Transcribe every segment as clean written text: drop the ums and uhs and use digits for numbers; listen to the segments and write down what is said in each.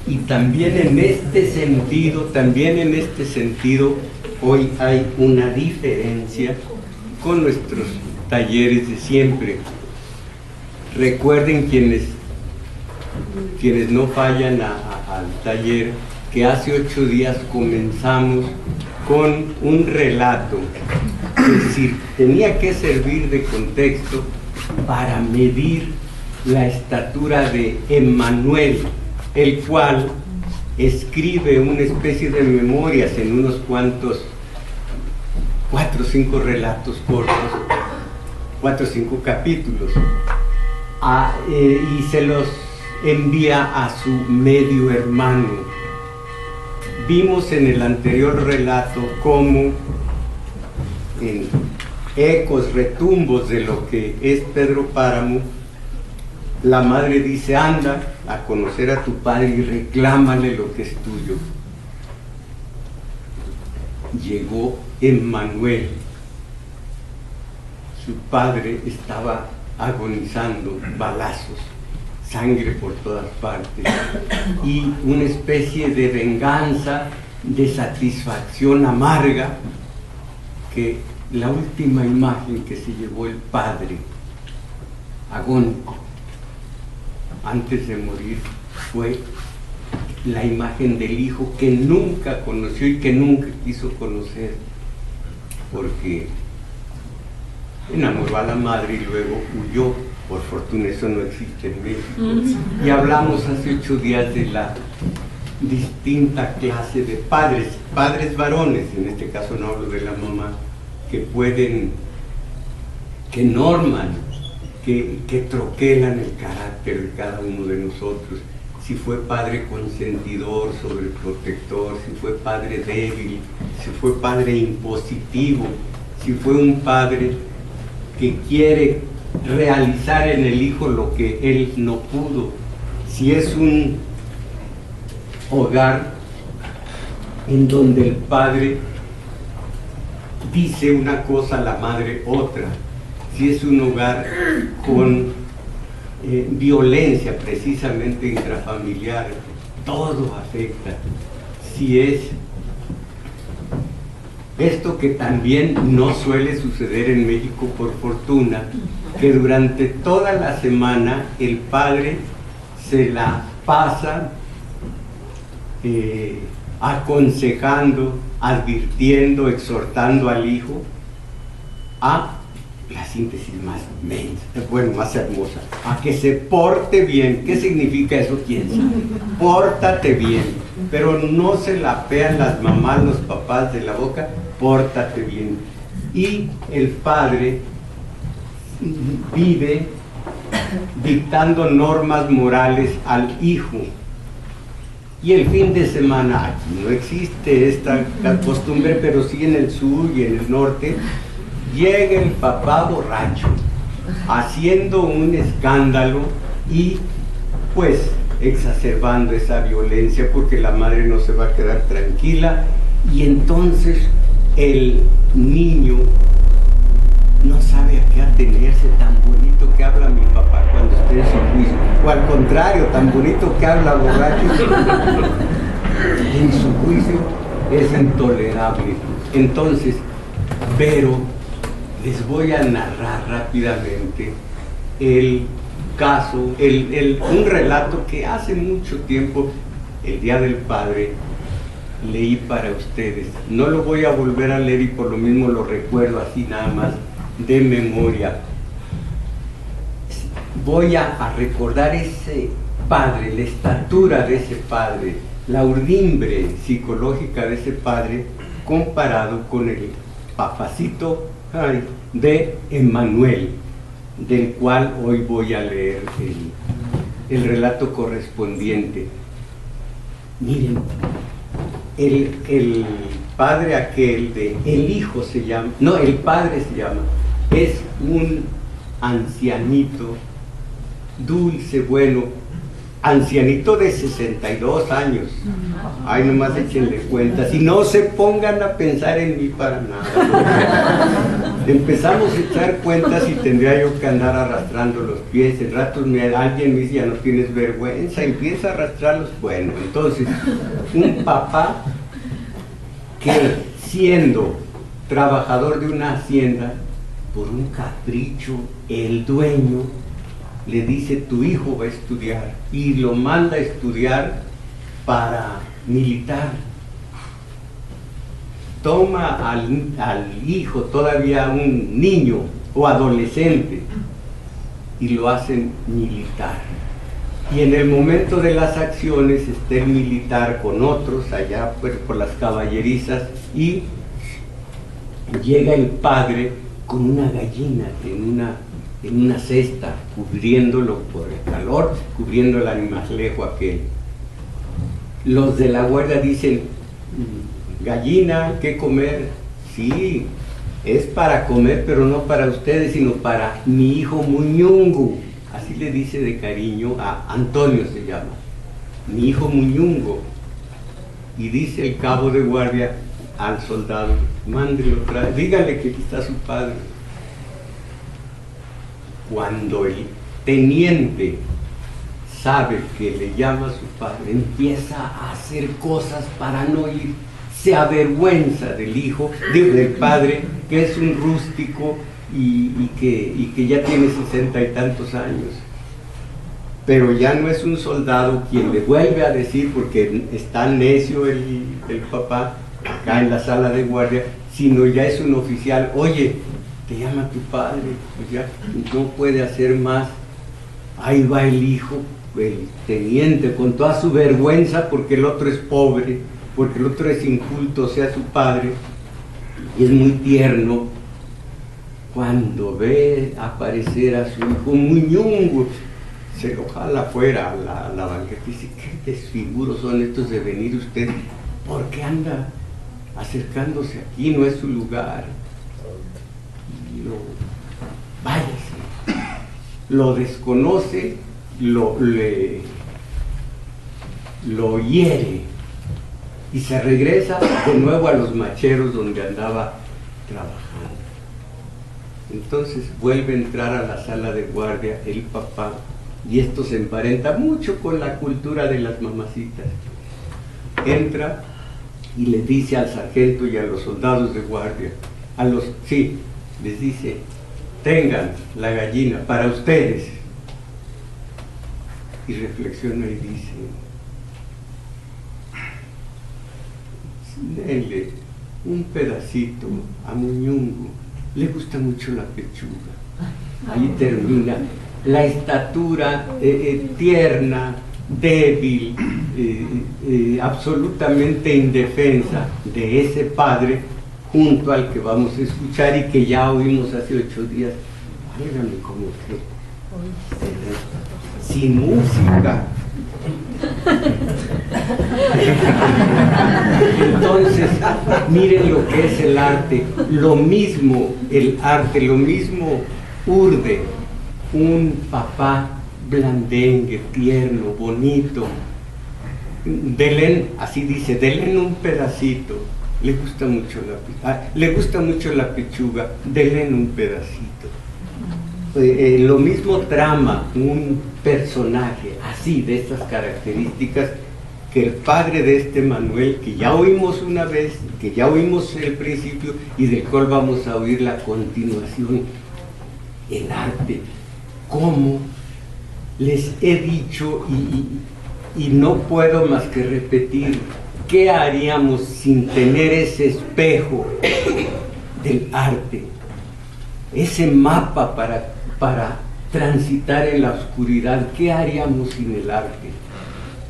Y también en este sentido, hoy hay una diferencia con nuestros talleres de siempre. Recuerden quienes no fallan al taller, que hace 8 días comenzamos con un relato, es decir, tenía que servir de contexto para medir la estatura de Emmanuel, el cual escribe una especie de memorias en unos cuantos, 4 o 5 relatos cortos, 4 o 5 capítulos, y se los envía a su medio hermano. Vimos en el anterior relato cómo en ecos, retumbos de lo que es Pedro Páramo, la madre dice: anda a conocer a tu padre y reclámale lo que es tuyo. Llegó Emmanuel, su padre estaba agonizando, balazos, sangre por todas partes, y una especie de venganza, de satisfacción amarga, que la última imagen que se llevó el padre, agónico, antes de morir, fue la imagen del hijo que nunca conoció y que nunca quiso conocer, porque enamoró a la madre y luego huyó. Por fortuna eso no existe en México. Y hablamos hace 8 días de la distinta clase de padres varones, en este caso no hablo de la mamá, que norman, que troquelan el carácter de cada uno de nosotros. Si fue padre consentidor, sobreprotector, si fue padre débil, si fue padre impositivo, si fue un padre que quiere realizar en el hijo lo que él no pudo, si es un hogar en donde el padre dice una cosa, la madre otra, si es un hogar con violencia precisamente intrafamiliar, todo afecta. Si es esto que también no suele suceder en México, por fortuna, que durante toda la semana el padre se la pasa aconsejando, advirtiendo, exhortando al hijo a la síntesis más más hermosa, a que se porte bien. ¿Qué significa eso? ¿Quién sabe? Pórtate bien, pero no se la pean las mamás, los papás de la boca, pórtate bien. Y el padre vive dictando normas morales al hijo. Y el fin de semana, aquí no existe esta costumbre, pero sí en el sur y en el norte, llega el papá borracho, haciendo un escándalo y pues exacerbando esa violencia, porque la madre no se va a quedar tranquila, y entonces el niño no sabe a qué atenerse. Tan bonito que habla mi papá cuando esté en su juicio, o al contrario, tan bonito que habla borracho en su juicio es intolerable. Entonces, pero les voy a narrar rápidamente el caso, un relato que hace mucho tiempo, el Día del Padre, leí para ustedes. No lo voy a volver a leer y por lo mismo lo recuerdo así nada más de memoria. Voy a recordar ese padre, la estatura de ese padre, la urdimbre psicológica de ese padre comparado con el papacito de Emmanuel, del cual hoy voy a leer el relato correspondiente. Miren, el padre aquel el hijo se llama, no, el padre se llama, es un ancianito, dulce, bueno, ancianito de 62 años. Ay, nomás échenle cuentas y no se pongan a pensar en mí para nada. empezamos a echar cuentas y tendría yo que andar arrastrando los pies. En ratos alguien me dice, ya no tienes vergüenza, empieza a arrastrarlos. Bueno, entonces, un papá que siendo trabajador de una hacienda, por un capricho, el dueño le dice, tu hijo va a estudiar, y lo manda a estudiar para militar. Toma al hijo, todavía un niño o adolescente, y lo hacen militar. Y en el momento de las acciones está el militar con otros allá por las caballerizas, y llega el padre con una gallina en una cesta, cubriéndolo por el calor, cubriendo el animalejo aquel. Los de la guardia dicen, gallina, ¿qué comer? Sí, es para comer, pero no para ustedes, sino para mi hijo Muñungo. Así le dice de cariño a Antonio, se llama, mi hijo Muñungo. Y dice el cabo de guardia al soldado, mándelo otra vez, dígale que aquí está su padre. Cuando el teniente sabe que le llama a su padre, empieza a hacer cosas para no ir, se avergüenza del hijo, del padre, que es un rústico y que ya tiene 60 y tantos años. Pero ya no es un soldado quien le vuelve a decir, porque está necio el papá acá en la sala de guardia, sino ya es un oficial. Oye, te llama tu padre, pues ya no puede hacer más. Ahí va el hijo, el teniente, con toda su vergüenza, porque el otro es pobre, porque el otro es inculto, o sea, su padre, y es muy tierno. Cuando ve aparecer a su hijo Muñungo, se lo jala afuera a la banqueta y dice, qué desfiguros son estos de venir usted, ¿por qué anda acercándose aquí? No es su lugar. Váyase, lo desconoce, lo hiere y se regresa de nuevo a los macheros donde andaba trabajando. Entonces vuelve a entrar a la sala de guardia el papá, y esto se emparenta mucho con la cultura de las mamacitas. Entra y le dice al sargento y a los soldados de guardia, les dice, tengan la gallina para ustedes. Y reflexiona y dice, denle un pedacito a Muñungo, le gusta mucho la pechuga. Ahí termina la estatura tierna, débil, absolutamente indefensa de ese padre, junto al que vamos a escuchar y que ya oímos hace 8 días. Válgame, como que sin música. Entonces, miren lo que es el arte. Lo mismo el arte, lo mismo urde un papá blandengue, tierno, bonito. Denle, así dice, denle un pedacito. Le gusta mucho la pechuga, denle un pedacito. Lo mismo trama un personaje así, de estas características, que el padre de este Manuel, que ya oímos una vez, que ya oímos el principio y del cual vamos a oír la continuación. El arte, como les he dicho y no puedo más que repetir, ¿qué haríamos sin tener ese espejo del arte? Ese mapa para transitar en la oscuridad. ¿Qué haríamos sin el arte?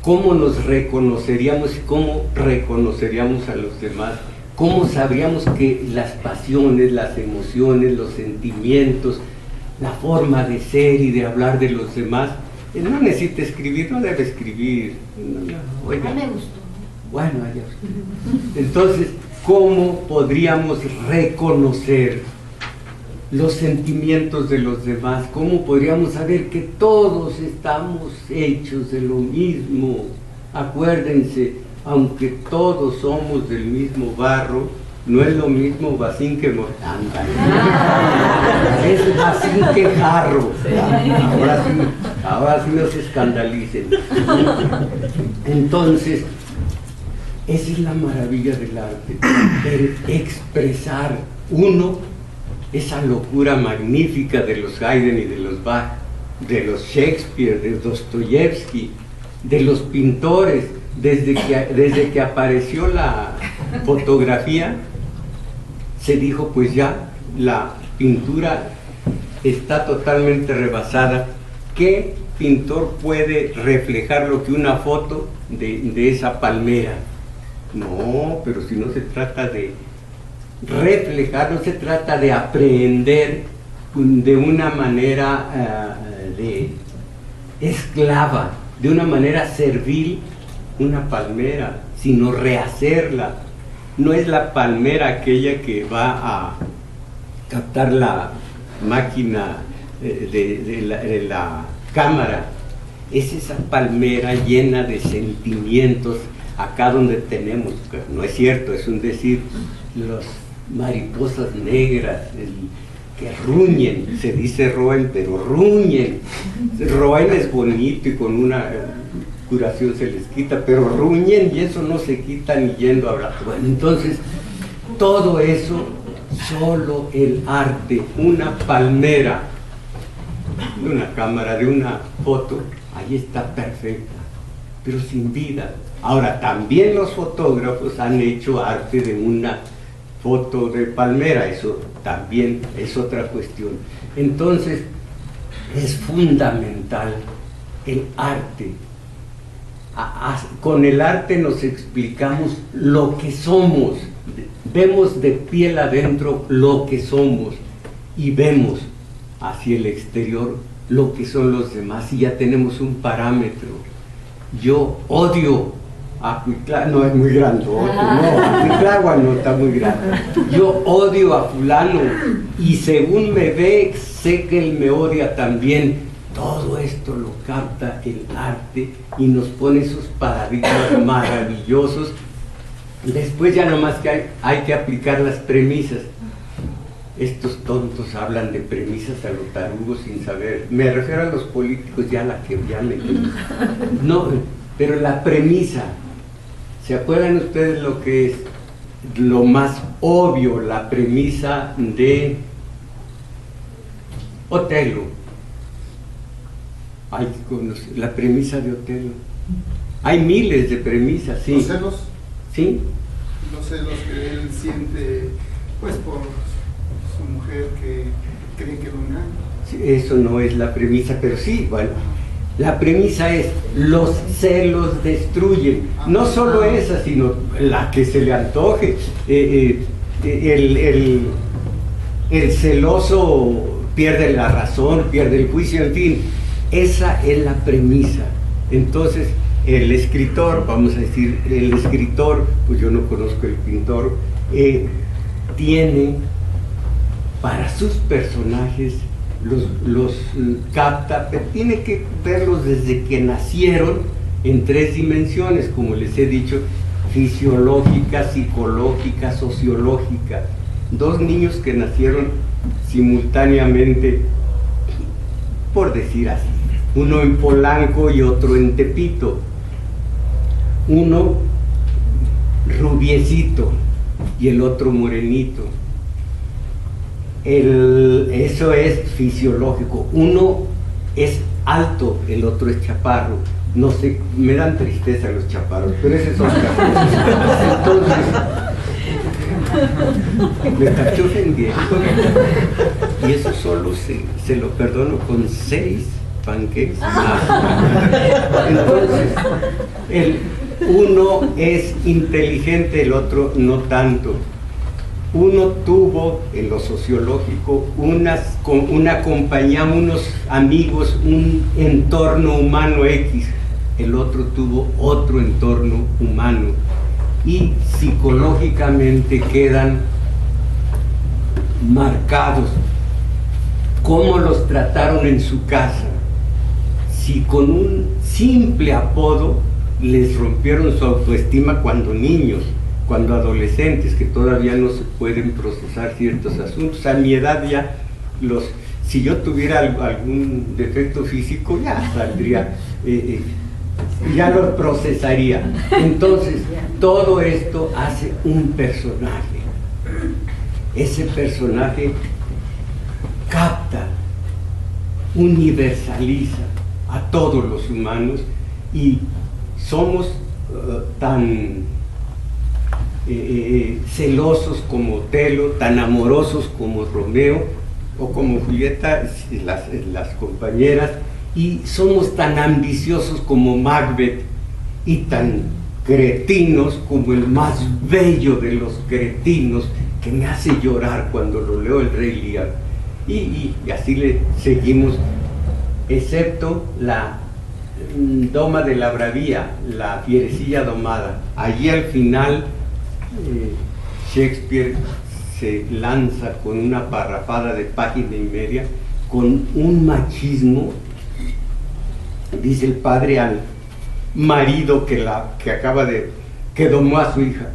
¿Cómo nos reconoceríamos y cómo reconoceríamos a los demás? ¿Cómo sabríamos que las pasiones, las emociones, los sentimientos, la forma de ser y de hablar de los demás? No necesita escribir, no debe escribir. Oiga. Me gustó. Bueno, allá. Entonces, ¿cómo podríamos reconocer los sentimientos de los demás? ¿Cómo podríamos saber que todos estamos hechos de lo mismo? Acuérdense, aunque todos somos del mismo barro, no es lo mismo Bacín que Mortanda. Es Bacín que Jarro. Ahora sí no se escandalicen. Entonces, esa es la maravilla del arte, el expresar esa locura magnífica de los Haydn y de los Bach, de los Shakespeare, de Dostoyevsky, de los pintores. Desde que apareció la fotografía, se dijo, pues ya la pintura está totalmente rebasada. ¿Qué pintor puede reflejar lo que una foto de esa palmera? No, pero si no se trata de reflejar, no se trata de aprehender de una manera de esclava, de una manera servil una palmera, sino rehacerla. No es la palmera aquella que va a captar la máquina de la cámara, es esa palmera llena de sentimientos. Acá donde tenemos, no es cierto, es un decir, las mariposas negras que ruñen, se dice roen, pero ruñen. Roen es bonito y con una curación se les quita, pero ruñen y eso no se quita ni yendo a hablar. Bueno, entonces, todo eso, solo el arte, una palmera, de una cámara, de una foto, ahí está perfecta, pero sin vida. Ahora, también los fotógrafos han hecho arte de una foto de palmera, eso también es otra cuestión. Entonces, es fundamental el arte. Con el arte nos explicamos lo que somos, vemos de piel adentro lo que somos y vemos hacia el exterior lo que son los demás, y ya tenemos un parámetro. Yo odio a Cuitláhuac, no es muy grandote, no, a Cuitláhuac no está muy grande. Yo odio a fulano y según me ve, sé que él me odia también. Todo esto lo capta el arte y nos pone esos paradigmas maravillosos. Después ya nomás que hay que aplicar las premisas. Estos tontos hablan de premisas a los tarugos sin saber. Me refiero a los políticos, ya no, pero la premisa. ¿Se acuerdan ustedes lo que es lo más obvio, la premisa de Otelo? La premisa de Otelo. Hay miles de premisas, sí. ¿Los celos? ¿Sí? Los celos que él siente, pues, por su mujer que cree que lo engaña. Sí, eso no es la premisa, pero sí, bueno. La premisa es, los celos destruyen. No solo esa, sino la que se le antoje. El celoso pierde la razón, pierde el juicio, en fin. Esa es la premisa. Entonces, el escritor, vamos a decir, el escritor, pues yo no conozco el pintor, tiene para sus personajes, los capta, pero tiene que verlos desde que nacieron en 3 dimensiones, como les he dicho, fisiológica, psicológica, sociológica. 2 niños que nacieron simultáneamente, por decir así, uno en Polanco y otro en Tepito, uno rubiecito y el otro morenito. Eso es fisiológico. Uno es alto, el otro es chaparro. No sé, me dan tristeza los chaparros, pero ese es otra cosa. Entonces, me cachó ofendiendo. Y eso solo se lo perdono con 6 pancakes. Entonces, uno es inteligente, el otro no tanto. Uno tuvo, en lo sociológico, una compañía, unos amigos, un entorno humano X. El otro tuvo otro entorno humano. Y psicológicamente quedan marcados. ¿Cómo los trataron en su casa? Si con un simple apodo les rompieron su autoestima cuando niños, cuando adolescentes, que todavía no se pueden procesar ciertos asuntos. A mi edad ya, si yo tuviera algún defecto físico, ya saldría, ya lo procesaría. Entonces, todo esto hace un personaje. Ese personaje capta, universaliza a todos los humanos, y somos tan celosos como Otelo, tan amorosos como Romeo o como Julieta, las compañeras, y somos tan ambiciosos como Macbeth y tan cretinos como el más bello de los cretinos, que me hace llorar cuando lo leo, el Rey Lear. Y así le seguimos, excepto la Doma de la Bravía, la fierecilla domada. Allí al final Shakespeare se lanza con una parrafada de página y media, con un machismo. Dice el padre al marido que domó a su hija: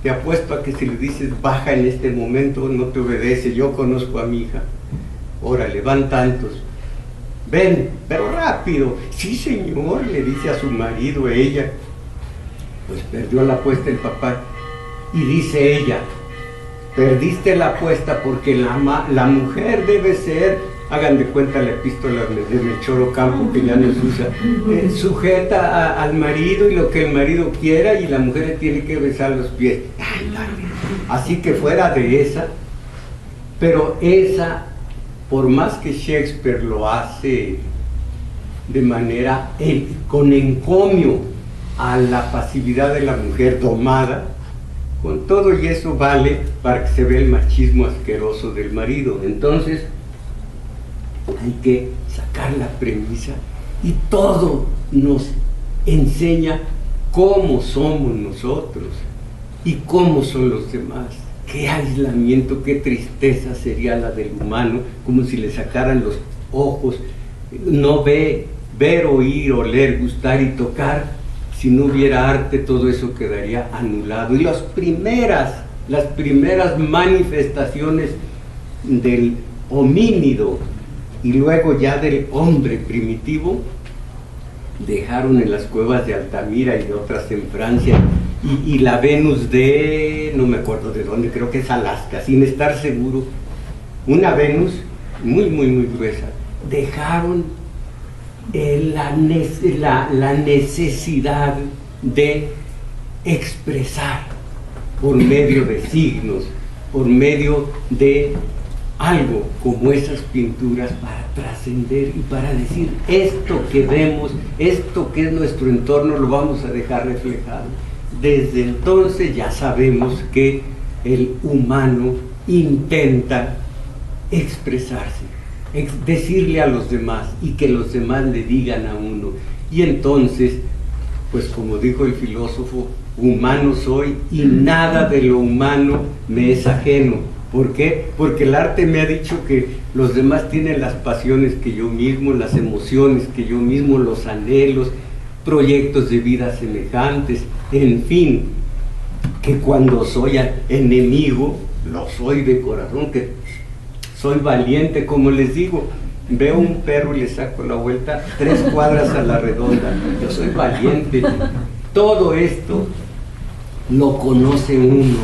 te apuesto a que si le dices baja en este momento no te obedece, yo conozco a mi hija. Órale, van tantos, ven, pero rápido. Sí, señor, le dice a su marido. Ella, pues perdió la apuesta el papá, y dice ella: perdiste la apuesta porque la mujer debe ser, hagan de cuenta la epístola de Melchor Ocampo, que ya no se usa, sujeta al marido y lo que el marido quiera, y la mujer le tiene que besar los pies. Así que fuera de esa, pero esa, por más que Shakespeare lo hace de manera con encomio a la pasividad de la mujer domada, con todo y eso vale para que se vea el machismo asqueroso del marido. Entonces hay que sacar la premisa, y todo nos enseña cómo somos nosotros y cómo son los demás. Qué aislamiento, qué tristeza sería la del humano, como si le sacaran los ojos. No ver, oír, oler, gustar y tocar. Si no hubiera arte, todo eso quedaría anulado. Y las primeras manifestaciones del homínido y luego ya del hombre primitivo dejaron en las cuevas de Altamira y de otras en Francia, y la Venus de, no me acuerdo de dónde, creo que es Alaska, sin estar seguro, una Venus muy gruesa. Dejaron la necesidad de expresar por medio de signos, por medio de algo como esas pinturas, para trascender y para decir: esto que vemos, esto que es nuestro entorno, lo vamos a dejar reflejado. Desde entonces ya sabemos que el humano intenta expresarse, decirle a los demás, y que los demás le digan a uno. Y entonces, pues como dijo el filósofo, humano soy y nada de lo humano me es ajeno. ¿Por qué? Porque el arte me ha dicho que los demás tienen las pasiones que yo mismo, las emociones que yo mismo, los anhelos, proyectos de vida semejantes, en fin, que cuando soy enemigo, lo soy de corazón, que soy valiente, como les digo. Veo un perro y le saco la vuelta 3 cuadras a la redonda. Yo soy valiente. Todo esto lo conoce uno,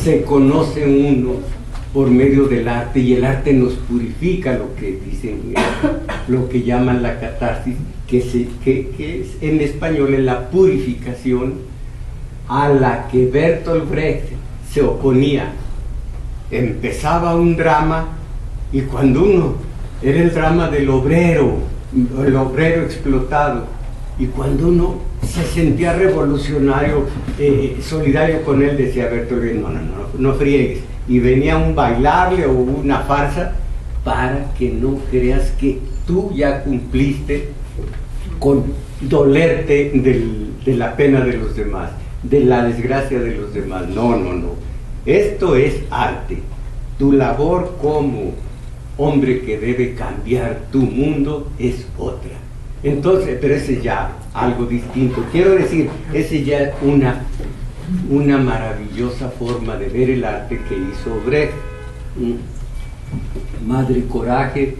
se conoce uno por medio del arte, y el arte nos purifica, lo que dicen, lo que llaman la catarsis, que es en español es la purificación, a la que Bertolt Brecht se oponía. Empezaba un drama, y cuando uno era el drama del obrero, el obrero explotado, y cuando uno se sentía revolucionario, solidario con él, decía Bertolt Brecht: no friegues, y venía un bailable o una farsa, para que no creas que tú ya cumpliste con dolerte de la pena de los demás, de la desgracia de los demás. No, esto es arte. Tu labor como hombre que debe cambiar tu mundo es otra. Entonces, pero ese es ya algo distinto. Quiero decir, ese ya es una una maravillosa forma de ver el arte que hizo Brecht. Madre Coraje,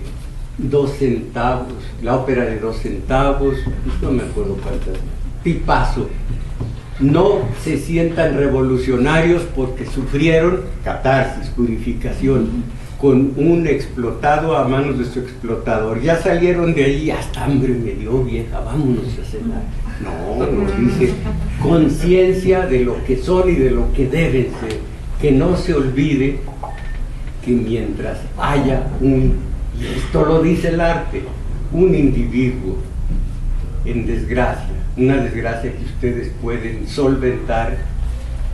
2 centavos, la ópera de 2 centavos, no me acuerdo cuántas, Pipazo. No se sientan revolucionarios porque sufrieron catarsis, purificación, con un explotado a manos de su explotador. Ya salieron de allí, hasta hambre me dio, vieja, vámonos a cenar. No, nos dice conciencia de lo que son y de lo que deben ser. Que no se olvide que mientras haya y esto lo dice el arte, un individuo en desgracia, una desgracia que ustedes pueden solventar,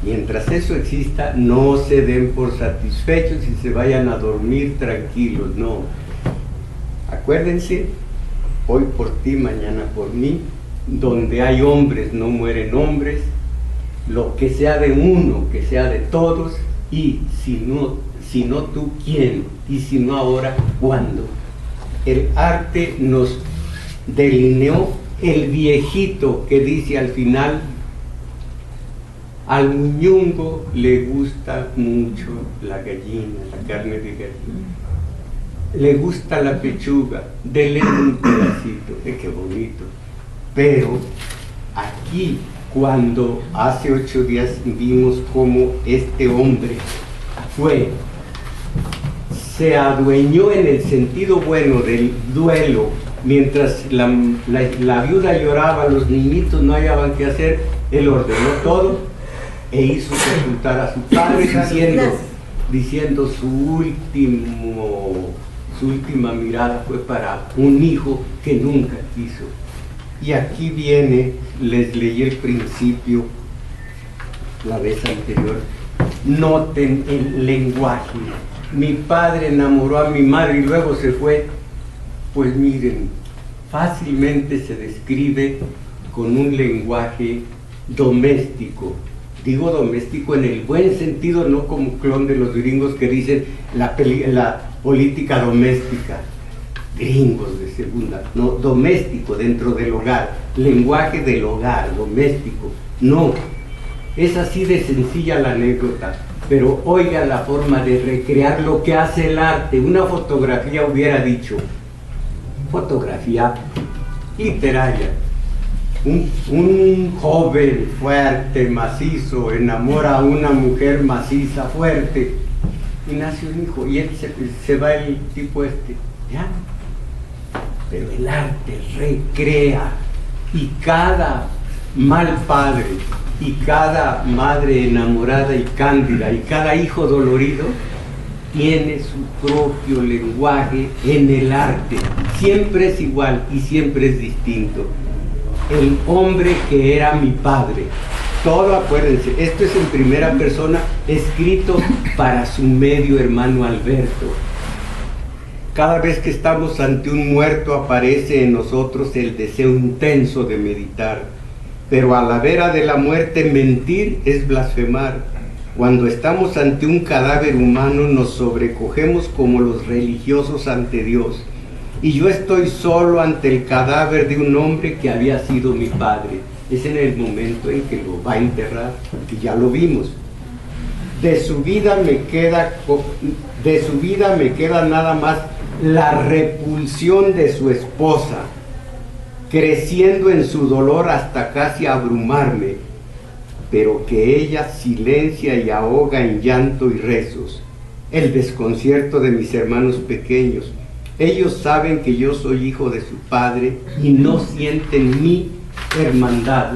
mientras eso exista, no se den por satisfechos y se vayan a dormir tranquilos, no. Acuérdense, hoy por ti, mañana por mí, donde hay hombres no mueren hombres, lo que sea de uno, que sea de todos, y si no tú, ¿quién? Y si no ahora, ¿cuándo? El arte nos delineó el viejito que dice al final: al muñungo le gusta mucho la gallina, la carne de gallina, le gusta la pechuga, dele un pedacito, qué bonito. Pero aquí, cuando hace 8 días vimos cómo este hombre se adueñó en el sentido bueno del duelo, mientras la viuda lloraba, los niñitos no hallaban qué hacer, él ordenó todo e hizo sepultar a su padre diciendo su última mirada fue para un hijo que nunca quiso. Y aquí viene, les leí el principio la vez anterior, noten el lenguaje. Mi padre enamoró a mi madre y luego se fue. Pues miren, fácilmente se describe con un lenguaje doméstico. Digo doméstico en el buen sentido, no como clon de los gringos que dicen la política doméstica. Gringos de segunda, no, doméstico, dentro del hogar, lenguaje del hogar, doméstico. No, es así de sencilla la anécdota, pero oiga la forma de recrear lo que hace el arte. Una fotografía hubiera dicho, fotografía literaria, un joven fuerte, macizo, enamora a una mujer maciza, fuerte, y nace un hijo, y él se va el tipo ya. Pero el arte recrea, y cada mal padre, y cada madre enamorada y cándida, y cada hijo dolorido, tiene su propio lenguaje en el arte. Siempre es igual y siempre es distinto. El hombre que era mi padre, todo, acuérdense, esto es en primera persona, escrito para su medio hermano Alberto. Cada vez que estamos ante un muerto aparece en nosotros el deseo intenso de meditar, pero a la vera de la muerte mentir es blasfemar. Cuando estamos ante un cadáver humano nos sobrecogemos como los religiosos ante Dios, y yo estoy solo ante el cadáver de un hombre que había sido mi padre. Es en el momento en que lo va a enterrar, que ya lo vimos. De su vida me queda nada más la repulsión de su esposa, creciendo en su dolor hasta casi abrumarme, pero que ella silencia y ahoga en llanto y rezos. El desconcierto de mis hermanos pequeños, ellos saben que yo soy hijo de su padre y no sienten mi hermandad,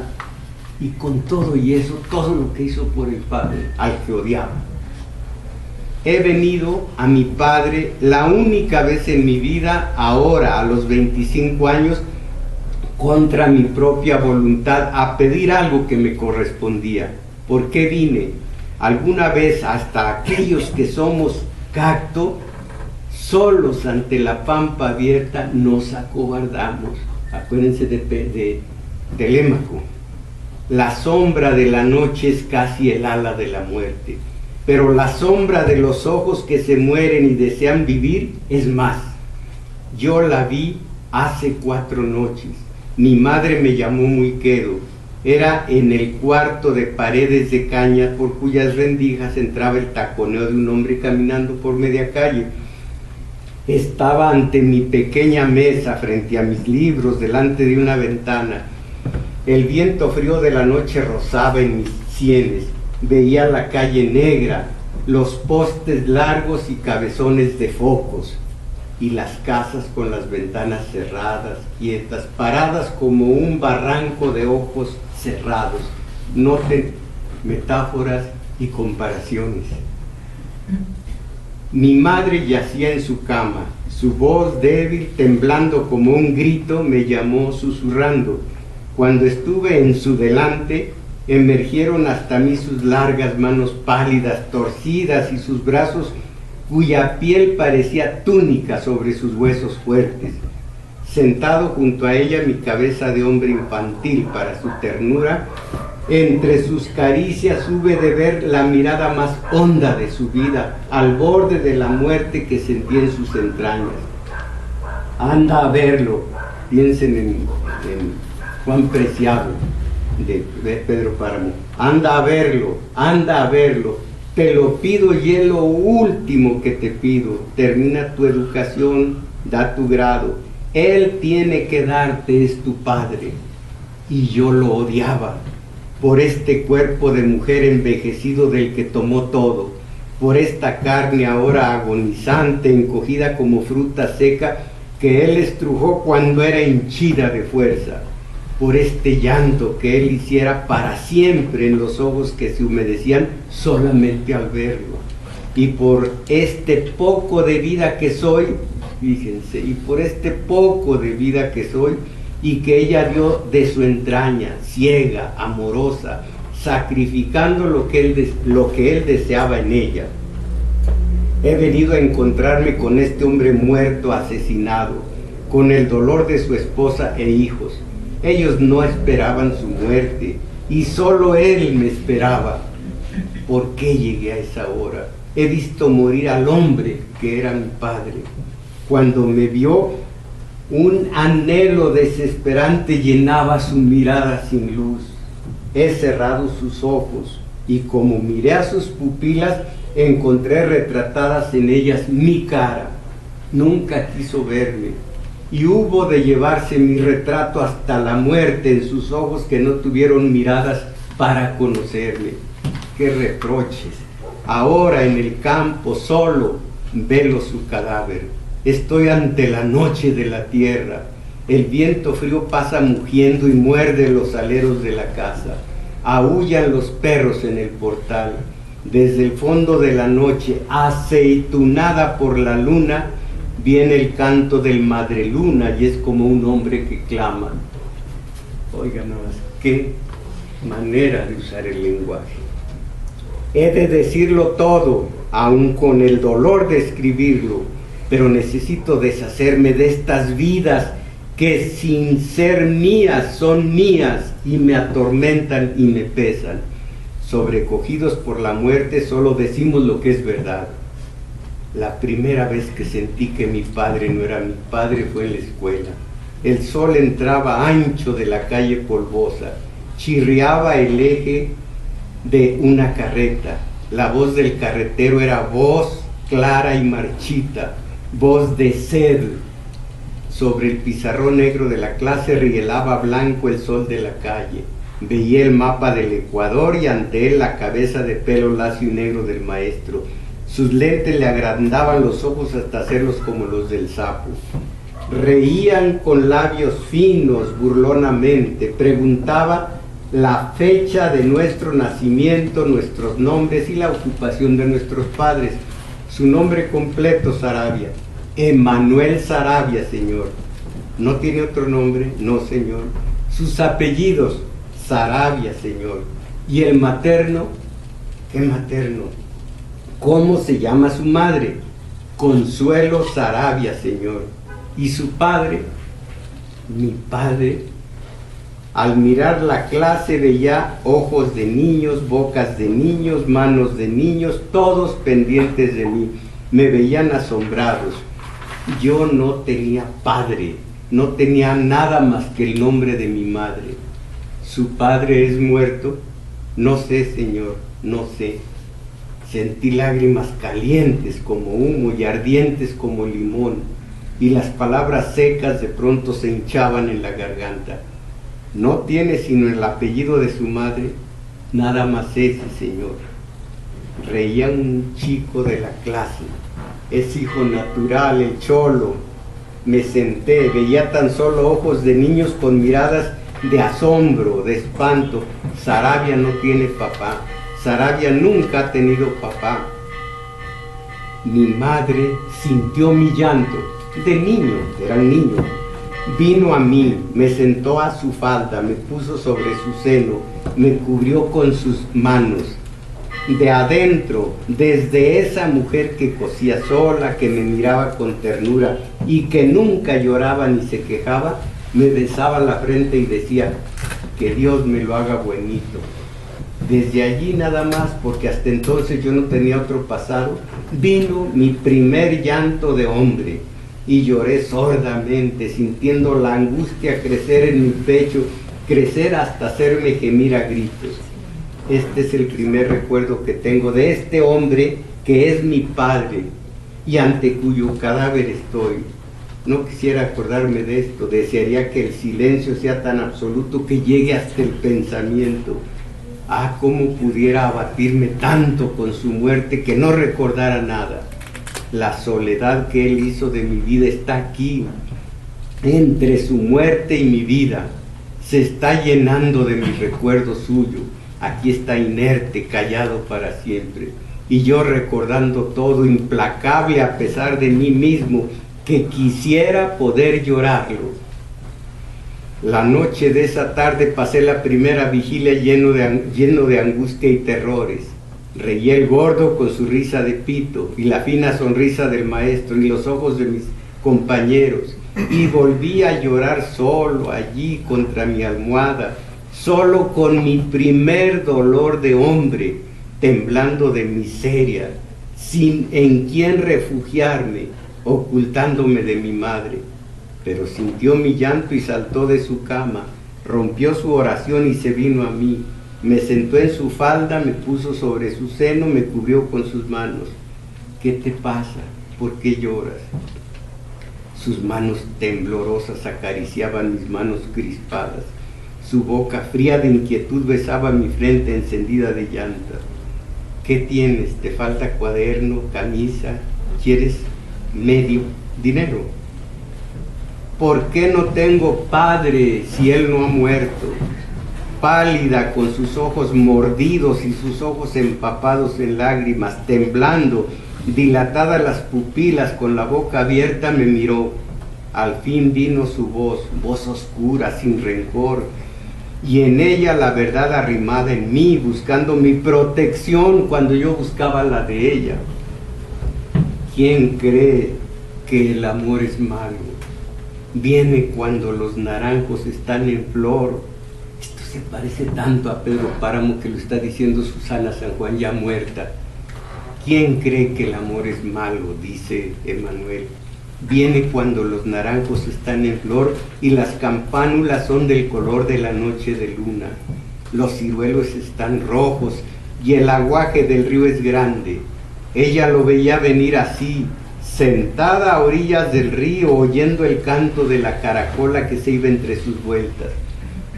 y con todo y eso, todo lo que hizo por el padre, al que odiaba. He venido a mi padre la única vez en mi vida, ahora a los 25 años, contra mi propia voluntad, a pedir algo que me correspondía. ¿Por qué vine? Alguna vez hasta aquellos que somos cacto, solos ante la pampa abierta, nos acobardamos. Acuérdense de Telémaco. La sombra de la noche es casi el ala de la muerte, pero la sombra de los ojos que se mueren y desean vivir es más. Yo la vi hace 4 noches. Mi madre me llamó muy quedo. era en el cuarto de paredes de caña por cuyas rendijas entraba el taconeo de un hombre caminando por media calle. Estaba ante mi pequeña mesa, frente a mis libros, delante de una ventana. El viento frío de la noche rozaba en mis sienes. Veía la calle negra, los postes largos y cabezones de focos, y las casas con las ventanas cerradas, quietas, paradas como un barranco de ojos cerrados. Noten metáforas y comparaciones. Mi madre yacía en su cama. Su voz débil, temblando como un grito, me llamó susurrando. Cuando estuve en su delante, emergieron hasta mí sus largas manos pálidas, torcidas, y sus brazos cuya piel parecía túnica sobre sus huesos fuertes. Sentado junto a ella, mi cabeza de hombre infantil para su ternura, entre sus caricias hube de ver la mirada más honda de su vida, al borde de la muerte que sentía en sus entrañas. Anda a verlo, piensen en Juan Preciado, de Pedro Páramo. Anda a verlo, te lo pido y es lo último que te pido. Termina tu educación, da tu grado. Él tiene que darte, es tu padre. Y yo lo odiaba, por este cuerpo de mujer envejecido del que tomó todo, por esta carne ahora agonizante, encogida como fruta seca, que él estrujó cuando era henchida de fuerza, por este llanto que él hiciera para siempre en los ojos que se humedecían solamente al verlo, y por este poco de vida que soy, fíjense, y por este poco de vida que soy, y que ella dio de su entraña, ciega, amorosa, sacrificando lo que él deseaba en ella. He venido a encontrarme con este hombre muerto, asesinado, con el dolor de su esposa e hijos. Ellos no esperaban su muerte, y solo él me esperaba. ¿Por qué llegué a esa hora? He visto morir al hombre que era mi padre. Cuando me vio, un anhelo desesperante llenaba su mirada sin luz. He cerrado sus ojos, y como miré a sus pupilas, encontré retratadas en ellas mi cara. Nunca quiso verme, y hubo de llevarse mi retrato hasta la muerte en sus ojos que no tuvieron miradas para conocerme. ¡Qué reproches! Ahora en el campo solo velo su cadáver. Estoy ante la noche de la tierra. El viento frío pasa mugiendo y muerde los aleros de la casa. Aúllan los perros en el portal. Desde el fondo de la noche, aceitunada por la luna, viene el canto del madreluna, y es como un hombre que clama. Oigan nada más, qué manera de usar el lenguaje. He de decirlo todo, aun con el dolor de escribirlo, pero necesito deshacerme de estas vidas que sin ser mías son mías y me atormentan y me pesan. Sobrecogidos por la muerte solo decimos lo que es verdad. La primera vez que sentí que mi padre no era mi padre fue en la escuela. El sol entraba ancho de la calle polvosa, chirriaba el eje de una carreta. La voz del carretero era voz clara y marchita, voz de sed. Sobre el pizarrón negro de la clase rielaba blanco el sol de la calle. Veía el mapa del Ecuador y ante él la cabeza de pelo lacio y negro del maestro. Sus lentes le agrandaban los ojos hasta hacerlos como los del sapo. Reían con labios finos, burlonamente. Preguntaba la fecha de nuestro nacimiento, nuestros nombres y la ocupación de nuestros padres. Su nombre completo, Saravia. Emanuel Saravia, señor. ¿No tiene otro nombre? No, señor. Sus apellidos, Saravia, señor. ¿Y el materno? ¿Qué materno? ¿Cómo se llama su madre? Consuelo Saravia, señor. ¿Y su padre? Mi padre. Al mirar la clase veía ojos de niños, bocas de niños, manos de niños, todos pendientes de mí. Me veían asombrados. Yo no tenía padre, no tenía nada más que el nombre de mi madre. ¿Su padre es muerto? No sé, Señor, no sé. Sentí lágrimas calientes como humo y ardientes como limón, y las palabras secas de pronto se hinchaban en la garganta. No tiene sino el apellido de su madre, nada más ese, Señor. Reía un chico de la clase. Es hijo natural, el cholo. Me senté, veía tan solo ojos de niños con miradas de asombro, de espanto. Saravia no tiene papá. Saravia nunca ha tenido papá. Mi madre sintió mi llanto. De niño, era un niño. Vino a mí, me sentó a su falda, me puso sobre su seno, me cubrió con sus manos. De adentro, desde esa mujer que cosía sola, que me miraba con ternura y que nunca lloraba ni se quejaba, me besaba la frente y decía, que Dios me lo haga buenito. Desde allí nada más, porque hasta entonces yo no tenía otro pasado, vino mi primer llanto de hombre y lloré sordamente, sintiendo la angustia crecer en mi pecho, crecer hasta hacerme gemir a gritos. Este es el primer recuerdo que tengo de este hombre que es mi padre y ante cuyo cadáver estoy. No quisiera acordarme de esto, desearía que el silencio sea tan absoluto que llegue hasta el pensamiento. Ah, cómo pudiera abatirme tanto con su muerte que no recordara nada. La soledad que él hizo de mi vida está aquí, entre su muerte y mi vida. Se está llenando de mi recuerdo suyo. Aquí está inerte, callado para siempre. Y yo recordando todo, implacable a pesar de mí mismo, que quisiera poder llorarlo. La noche de esa tarde pasé la primera vigilia lleno de angustia y terrores. Reía el gordo con su risa de pito y la fina sonrisa del maestro y los ojos de mis compañeros. Y volví a llorar solo allí contra mi almohada, solo con mi primer dolor de hombre, temblando de miseria, sin en quién refugiarme, ocultándome de mi madre. Pero sintió mi llanto y saltó de su cama, rompió su oración y se vino a mí. Me sentó en su falda, me puso sobre su seno, me cubrió con sus manos. ¿Qué te pasa? ¿Por qué lloras? Sus manos temblorosas acariciaban mis manos crispadas. Su boca fría de inquietud besaba mi frente encendida de llanta. ¿Qué tienes? ¿Te falta cuaderno, camisa? ¿Quieres medio dinero? ¿Por qué no tengo padre si él no ha muerto? Pálida, con sus ojos mordidos y sus ojos empapados en lágrimas, temblando, dilatadas las pupilas, con la boca abierta, me miró. Al fin vino su voz, voz oscura, sin rencor, y en ella la verdad arrimada en mí, buscando mi protección cuando yo buscaba la de ella. ¿Quién cree que el amor es malo? Viene cuando los naranjos están en flor. Esto se parece tanto a Pedro Páramo que lo está diciendo Susana San Juan ya muerta. ¿Quién cree que el amor es malo? Dice Emanuel. Viene cuando los naranjos están en flor y las campánulas son del color de la noche de luna. Los ciruelos están rojos y el aguaje del río es grande. Ella lo veía venir así, sentada a orillas del río, oyendo el canto de la caracola que se iba entre sus vueltas.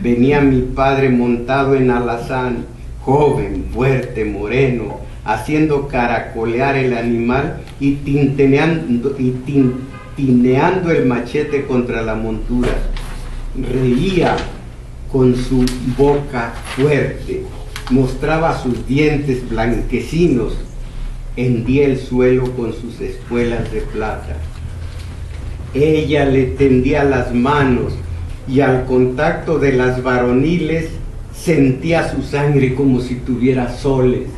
Venía mi padre montado en alazán, joven, fuerte, moreno, haciendo caracolear el animal y tintineando el machete contra la montura. Reía con su boca fuerte, mostraba sus dientes blanquecinos, hendía el suelo con sus espuelas de plata. Ella le tendía las manos y al contacto de las varoniles sentía su sangre como si tuviera soles.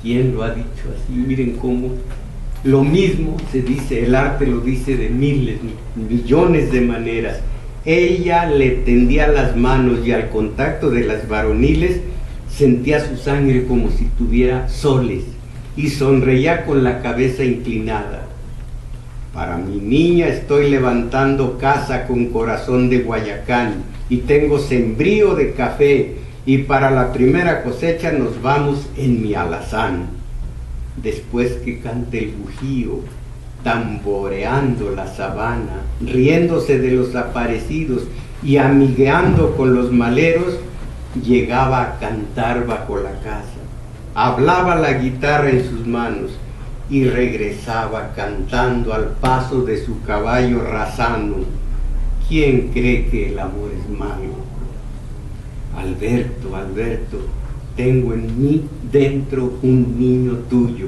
¿Quién lo ha dicho así? Miren cómo lo mismo se dice, el arte lo dice de miles, millones de maneras. Ella le tendía las manos y al contacto de las varoniles sentía su sangre como si tuviera soles y sonreía con la cabeza inclinada. Para mi niña estoy levantando casa con corazón de Guayacán, y tengo sembrío de café, y para la primera cosecha nos vamos en mi alazán. Después que cante el bujío, tamboreando la sabana, riéndose de los aparecidos y amigueando con los maleros, llegaba a cantar bajo la casa. Hablaba la guitarra en sus manos y regresaba cantando al paso de su caballo razano. ¿Quién cree que el amor es malo? Alberto, Alberto, tengo en mí dentro un niño tuyo.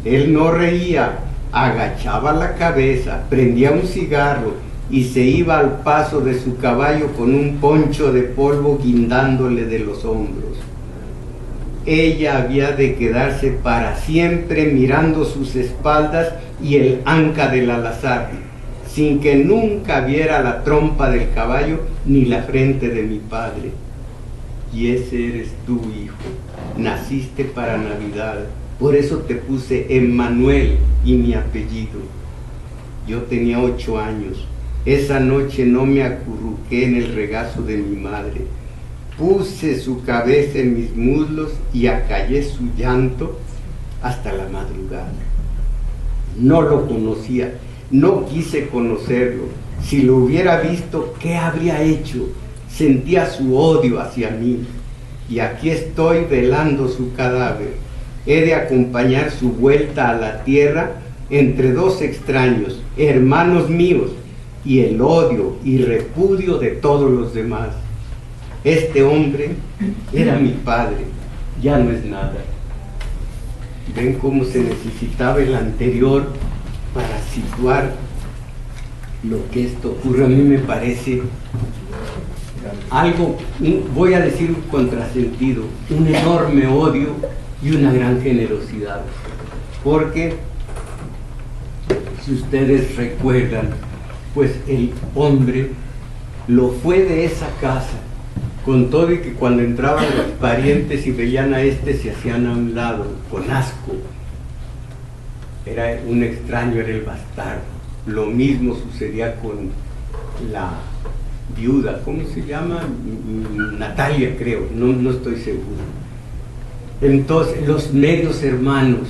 Él no reía, agachaba la cabeza, prendía un cigarro y se iba al paso de su caballo con un poncho de polvo guindándole de los hombros. Ella había de quedarse para siempre mirando sus espaldas y el anca del alazar, sin que nunca viera la trompa del caballo ni la frente de mi padre. Y ese eres tú, hijo, naciste para Navidad, por eso te puse Emmanuel y mi apellido. Yo tenía 8 años, esa noche no me acurruqué en el regazo de mi madre, puse su cabeza en mis muslos y acallé su llanto hasta la madrugada. No lo conocía, no quise conocerlo. Si lo hubiera visto, ¿qué habría hecho? Sentía su odio hacia mí, y aquí estoy velando su cadáver. He de acompañar su vuelta a la tierra entre 2 extraños, hermanos míos, y el odio y repudio de todos los demás. Este hombre era mi padre, ya no es nada. ¿Ven cómo se necesitaba el anterior para situar lo que esto ocurre? A mí me parece algo, voy a decir un contrasentido, un enorme odio y una gran generosidad, porque si ustedes recuerdan, pues el hombre lo fue de esa casa, con todo y que cuando entraban los parientes y veían a este se hacían a un lado, con asco. Era un extraño, era el bastardo. Lo mismo sucedía con la viuda, ¿cómo se llama? Natalia, creo, no estoy seguro. Entonces, los medios hermanos,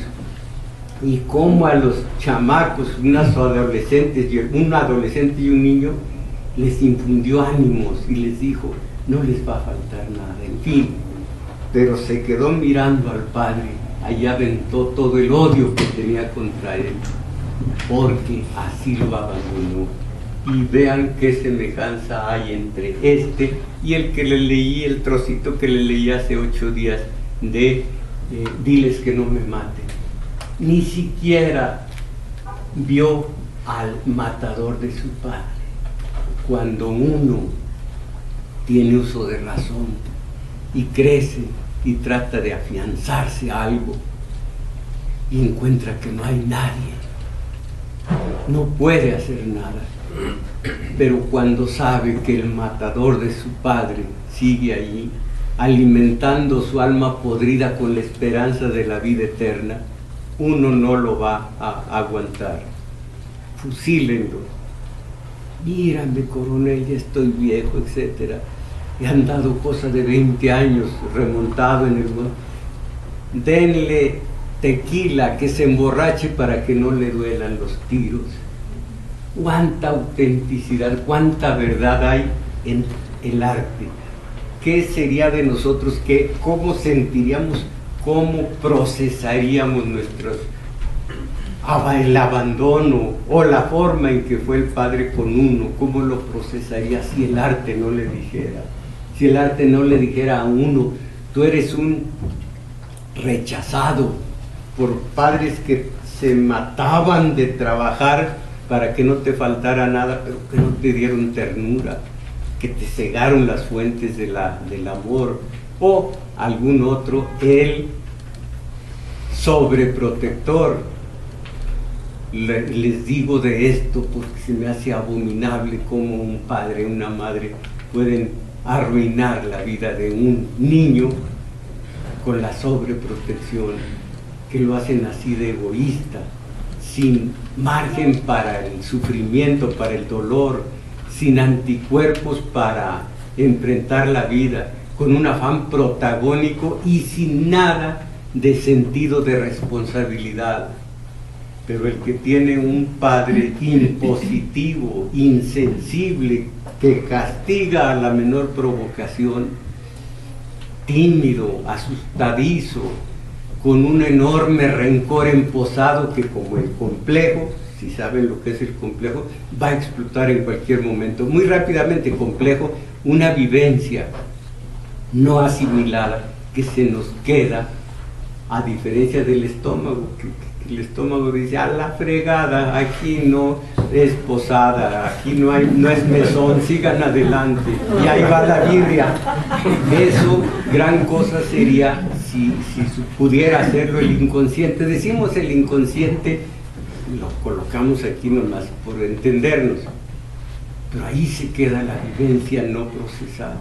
y cómo a los chamacos, un adolescente y un niño, les infundió ánimos y les dijo, no les va a faltar nada, en fin. Pero se quedó mirando al padre, allá aventó todo el odio que tenía contra él, porque así lo abandonó. Y vean qué semejanza hay entre este y el que le leí, el trocito que le leí hace 8 días de diles que no me maten. Ni siquiera vio al matador de su padre. Cuando uno tiene uso de razón y crece y trata de afianzarse a algo y encuentra que no hay nadie, no puede hacer nada. Pero cuando sabe que el matador de su padre sigue allí, alimentando su alma podrida con la esperanza de la vida eterna, uno no lo va a aguantar. Fusílenlo. Mírame, coronel, ya estoy viejo, etc. He andado cosa de 20 años remontado en el mundo. Denle tequila, que se emborrache para que no le duelan los tiros. Cuánta autenticidad, cuánta verdad hay en el arte. ¿Qué sería de nosotros? ¿Cómo sentiríamos? ¿Cómo procesaríamos el abandono o la forma en que fue el padre con uno? ¿Cómo lo procesaría si el arte no le dijera? Si el arte no le dijera a uno, tú eres un rechazado por padres que se mataban de trabajar para que no te faltara nada, pero que no te dieron ternura, que te cegaron las fuentes del amor, o algún otro, el sobreprotector. Les digo de esto porque se me hace abominable cómo un padre, una madre pueden arruinar la vida de un niño con la sobreprotección, que lo hacen así de egoísta, sin margen para el sufrimiento, para el dolor, sin anticuerpos para enfrentar la vida, con un afán protagónico y sin nada de sentido de responsabilidad. Pero el que tiene un padre impositivo, insensible, que castiga a la menor provocación, tímido, asustadizo, con un enorme rencor emposado que, como el complejo, si saben lo que es el complejo, va a explotar en cualquier momento. Muy rápidamente, complejo, una vivencia no asimilada que se nos queda, a diferencia del estómago, que el estómago dice: a la fregada, aquí no es posada, aquí no es mesón, sigan adelante, y ahí va la birria. Eso, gran cosa sería si pudiera hacerlo el inconsciente. Decimos el inconsciente, lo colocamos aquí nomás por entendernos, pero ahí se queda la vivencia no procesada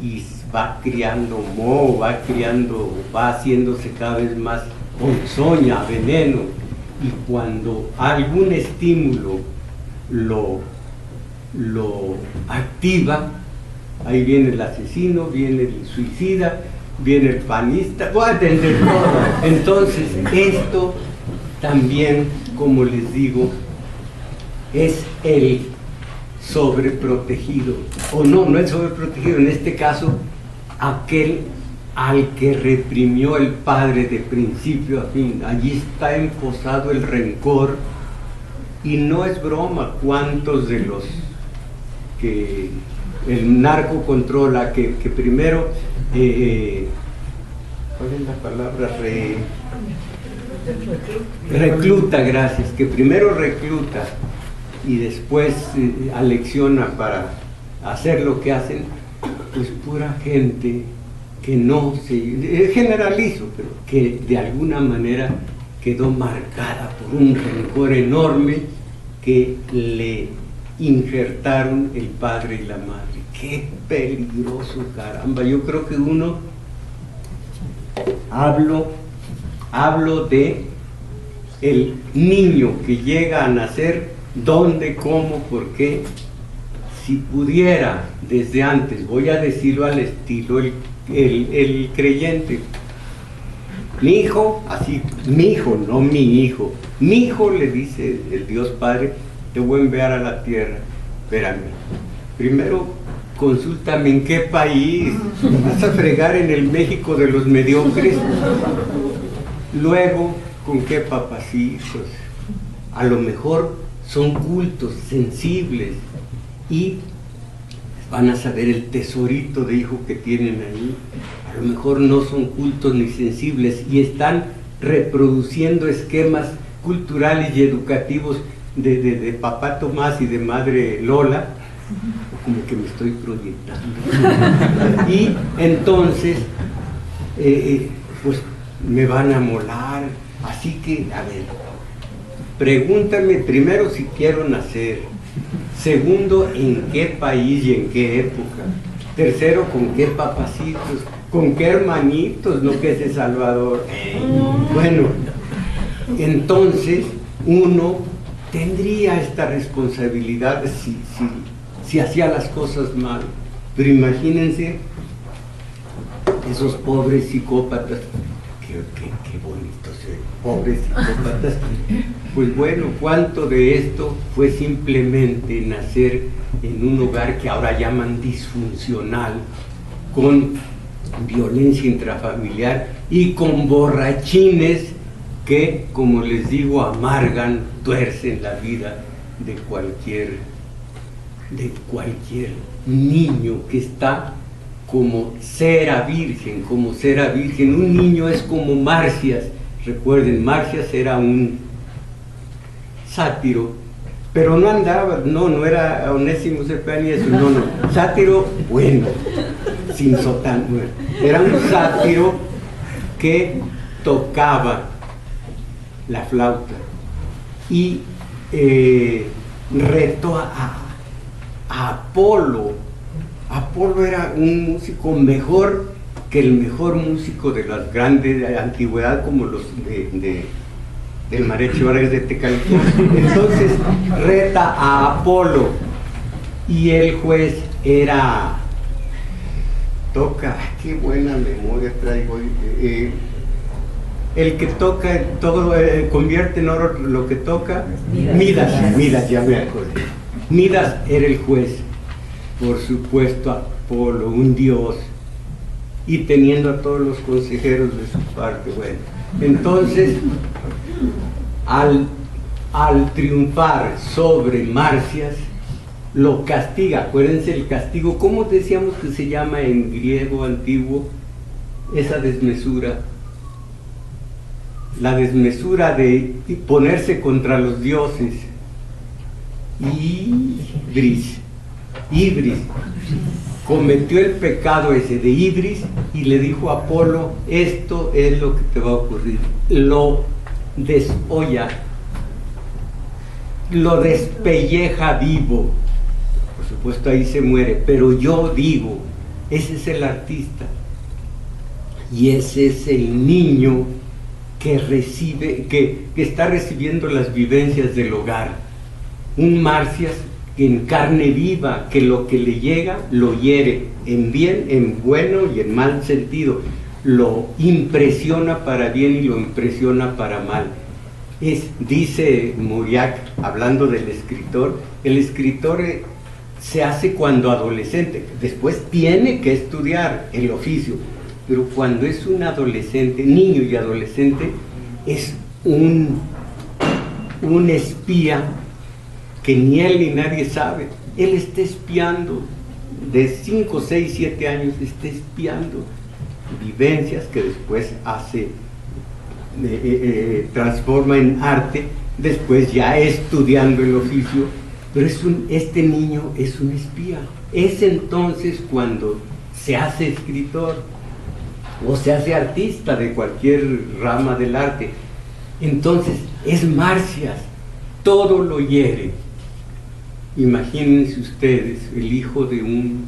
y va criando moho, va haciéndose cada vez más ponzoña, veneno, y cuando algún estímulo lo activa, ahí viene el asesino, viene el suicida, viene el panista, voy a atender todo. Entonces esto también, como les digo, es el sobreprotegido, o no el sobreprotegido, en este caso aquel al que reprimió el padre de principio a fin. Allí está emposado el rencor, y no es broma cuántos de los que el narco controla, que primero, ¿cuál es la palabra? Recluta, gracias, que primero recluta y después alecciona para hacer lo que hacen, pues pura gente que no se, generalizo, pero que de alguna manera quedó marcada por un rencor enorme que le injertaron el padre y la madre. ¡Qué peligroso, caramba! Yo creo que hablo de el niño que llega a nacer, dónde, cómo, por qué. Si pudiera desde antes, voy a decirlo al estilo el creyente, mi hijo, así, mi hijo, no mi hijo, mi hijo, le dice el Dios Padre, te voy a enviar a la tierra. Espérame, primero consúltame en qué país, vas a fregar en el México de los mediocres, luego con qué papacitos, a lo mejor son cultos, sensibles, y van a saber el tesorito de hijo que tienen ahí. A lo mejor no son cultos ni sensibles y están reproduciendo esquemas culturales y educativos de papá Tomás y de madre Lola, como que me estoy proyectando. Y entonces, pues me van a molar. Así que, a ver, pregúntame primero si quiero nacer. Segundo, en qué país y en qué época. Tercero, con qué papacitos, con qué hermanitos, no que ese Salvador. Bueno, entonces uno tendría esta responsabilidad si hacía las cosas mal. Pero imagínense esos pobres psicópatas, qué bonitos, pobres psicópatas. Pues bueno, cuánto de esto fue simplemente nacer en un hogar que ahora llaman disfuncional, con violencia intrafamiliar y con borrachines que, como les digo, amargan, tuercen la vida de cualquier niño que está como cera virgen, Un niño es como Marcias. Recuerden, Marcias era un sátiro, pero no andaba, no era Onésimo Cepeda ni eso, no, sátiro bueno, sin sotán, bueno. Era un sátiro que tocaba la flauta y retó a Apolo. Apolo era un músico mejor que el mejor músico de las grandes de antigüedad, como los del Marecho Vargas de Tecalitlán. Entonces reta a Apolo y el juez era, qué buena memoria traigo, el que toca todo, convierte en oro lo que toca, Midas, ya me acordé. Midas era el juez, por supuesto Apolo, un dios, y teniendo a todos los consejeros de su parte. Bueno, entonces al triunfar sobre Marcias, lo castiga. Acuérdense el castigo, ¿cómo decíamos que se llama en griego antiguo? Esa desmesura, la desmesura de ponerse contra los dioses. Ibris cometió el pecado ese de Ibris y le dijo a Apolo: esto es lo que te va a ocurrir. Lo desolla, lo despelleja vivo. Por supuesto ahí se muere, pero yo digo, ese es el artista y ese es el niño que recibe, que está recibiendo las vivencias del hogar. Un Marcias en carne viva, que lo que le llega lo hiere, en bien, en bueno y en mal sentido, lo impresiona para bien y lo impresiona para mal. Dice Mauriac, hablando del escritor, el escritor se hace cuando adolescente, después tiene que estudiar el oficio, pero cuando es un adolescente, niño y adolescente, es un espía que ni él ni nadie sabe. Él está espiando, de 5, 6, 7 años, está espiando vivencias que después transforma en arte, después ya estudiando el oficio, pero este niño es un espía. Es entonces cuando se hace escritor o se hace artista de cualquier rama del arte. Entonces es Marcias, todo lo hiere. Imagínense ustedes el hijo de un,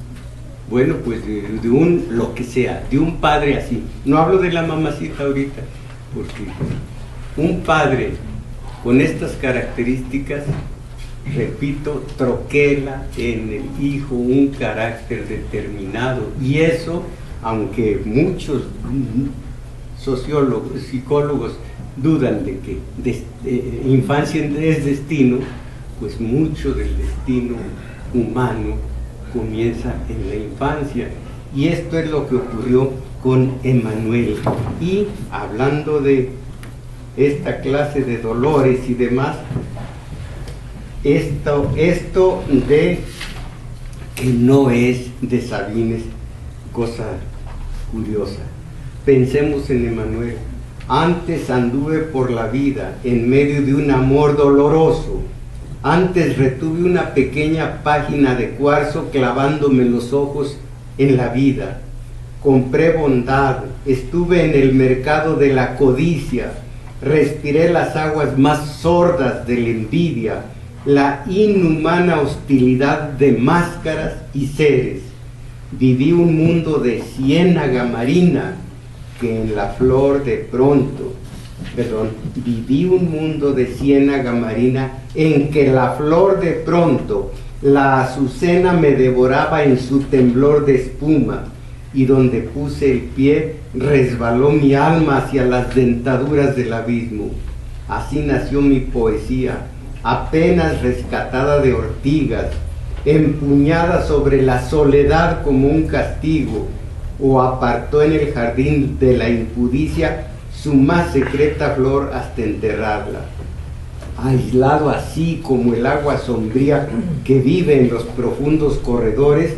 bueno, pues de un lo que sea, de un padre así. No hablo de la mamacita ahorita, porque un padre con estas características, repito, troquela en el hijo un carácter determinado. Y eso, aunque muchos sociólogos, psicólogos dudan de que infancia es destino, pues mucho del destino humano comienza en la infancia. Y esto es lo que ocurrió con Emmanuel. Y hablando de esta clase de dolores y demás, esto de que no es de Sabines, cosa curiosa. Pensemos en Emmanuel. Antes anduve por la vida en medio de un amor doloroso. Antes retuve una pequeña página de cuarzo clavándome los ojos en la vida. Compré bondad, estuve en el mercado de la codicia, respiré las aguas más sordas de la envidia, la inhumana hostilidad de máscaras y seres. Viví un mundo de ciénaga marina que en la flor de pronto, viví un mundo de ciénaga marina en que la flor de pronto, la azucena me devoraba en su temblor de espuma, y donde puse el pie resbaló mi alma hacia las dentaduras del abismo. Así nació mi poesía, apenas rescatada de ortigas, empuñada sobre la soledad como un castigo, o apartó en el jardín de la impudicia su más secreta flor hasta enterrarla. Aislado así como el agua sombría que vive en los profundos corredores,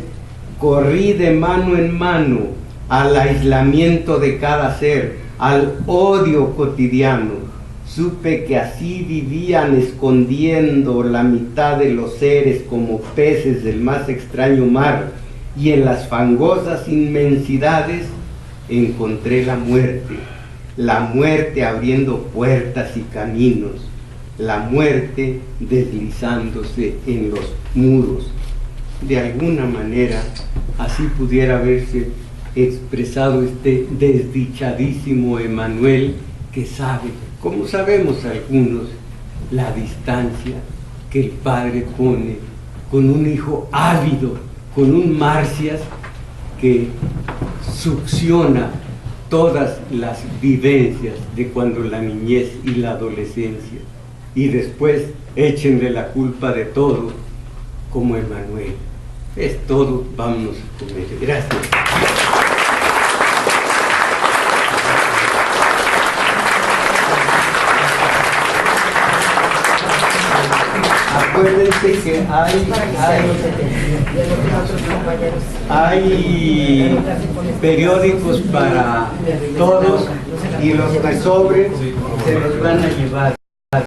corrí de mano en mano al aislamiento de cada ser, al odio cotidiano. Supe que así vivían escondiendo la mitad de los seres como peces del más extraño mar, y en las fangosas inmensidades encontré la muerte abriendo puertas y caminos, la muerte deslizándose en los muros. De alguna manera, así pudiera haberse expresado este desdichadísimo Emmanuel, que sabe, como sabemos algunos, la distancia que el padre pone con un hijo ávido, con un Marcias que succiona todas las vivencias de cuando la niñez y la adolescencia, y después échenle la culpa de todo, como Emanuel. Es todo, vámonos a comer. Gracias. Acuérdense que hay periódicos para todos, y los que sobren se los van a llevar.